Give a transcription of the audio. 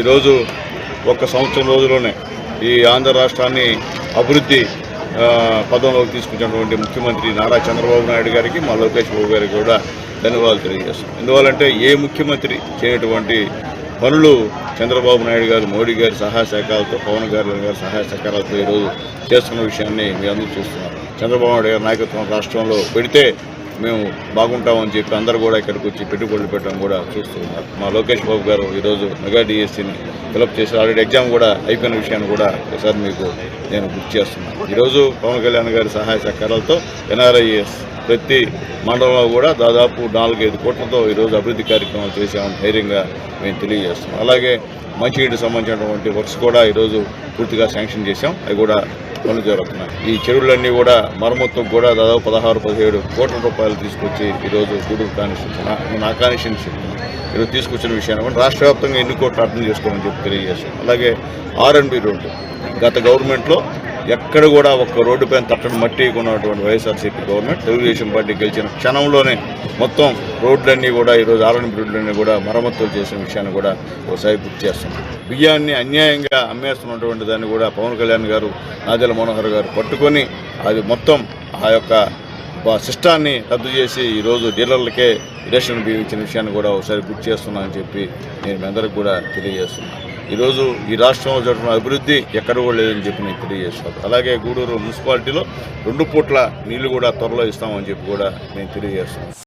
ఈరోజు ఒక సంవత్సరం రోజుల్లోనే ఈ ఆంధ్ర రాష్ట్రాన్ని అభివృద్ధి పదంలోకి తీసుకొచ్చినటువంటి ముఖ్యమంత్రి నారా చంద్రబాబు నాయుడు గారికి మా లోకేష్ బాబు గారికి కూడా ధన్యవాదాలు తెలియజేస్తాం. ఎందువల్లంటే ఏ ముఖ్యమంత్రి చేయనటువంటి పనులు చంద్రబాబు నాయుడు గారు, మోడీ గారి సహాయ సహకారాలతో, పవన్ కళ్యాణ్ గారి సహాయ సహకారాలతో ఈరోజు చేస్తున్న విషయాన్ని మీ అందరూ చూస్తున్నారు. చంద్రబాబు నాయుడు గారి నాయకత్వం రాష్ట్రంలో పెడితే మేము బాగుంటామని చెప్పి అందరూ కూడా ఇక్కడికి వచ్చి పెట్టుబడులు పెట్టడం కూడా చూస్తున్నారు. మా లోకేష్ బాబు గారు ఈరోజు మెగా డిఎస్సీని ఫిలప్ చేసి ఆల్రెడీ ఎగ్జామ్ కూడా అయిపోయిన విషయాన్ని కూడా ఒకసారి మీకు నేను గుర్తు చేస్తున్నాను. ఈరోజు పవన్ కళ్యాణ్ గారి సహాయ సహకారాలతో ఎన్ఆర్ఐఎస్ ప్రతి మండలంలో కూడా దాదాపు 4-5 కోట్లతో ఈరోజు అభివృద్ధి కార్యక్రమాలు చేసామని ధైర్యంగా మేము తెలియజేస్తున్నాం. అలాగే మంచినీటికి సంబంధించినటువంటి వర్క్స్ కూడా ఈరోజు పూర్తిగా శాంక్షన్ చేశాం. అవి కూడా పనులు జరుగుతున్నాయి. ఈ చెరువులన్నీ కూడా మరమ్మతుకు కూడా దాదాపు 16-17 కోట్ల రూపాయలు తీసుకొచ్చి ఈరోజు గూడూరు కాన్స్టిట్యూన్సీ నా కాన్స్టిట్యూన్సీ ఈరోజు తీసుకొచ్చిన విషయాన్ని కూడా రాష్ట్ర వ్యాప్తంగా ఎన్ని కోట్లు అర్థం చేసుకోమని చెప్పి తెలియజేస్తాం. అలాగే R&B రోడ్డు గత గవర్నమెంట్లో ఎక్కడ కూడా ఒక్క రోడ్డు పైన తట్టడం మట్టి కొన్నటువంటి వైఎస్ఆర్సీపీ గవర్నమెంట్ తెలుగుదేశం పార్టీ గెలిచిన క్షణంలోనే మొత్తం రోడ్లన్నీ కూడా ఈరోజు R&B రోడ్లన్నీ కూడా మరమ్మతులు చేసిన విషయాన్ని కూడా ఒకసారి గుర్తు చేస్తున్నాం. బియ్యాన్ని అన్యాయంగా అమ్మేస్తున్నటువంటి దాన్ని కూడా పవన్ కళ్యాణ్ గారు, నాదెళ్ల మనోహర్ గారు పట్టుకొని అది మొత్తం ఆ యొక్క సిస్టాన్ని రద్దు చేసి ఈరోజు డీలర్లకే రేషన్ బియ్యం ఇచ్చిన విషయాన్ని కూడా ఒకసారి గుర్తు చేస్తున్నానని చెప్పి నేను మీ అందరికి కూడా తెలియజేస్తున్నాను. ఈరోజు ఈ రాష్ట్రంలో జరుగుతున్న అభివృద్ధి ఎక్కడ కూడా లేదని చెప్పి నేను తెలియజేస్తాను. అలాగే గూడూరు మున్సిపాలిటీలో 2 పూట్ల నీళ్లు కూడా త్వరలో ఇస్తామని చెప్పి కూడా నేను తెలియజేస్తున్నాను.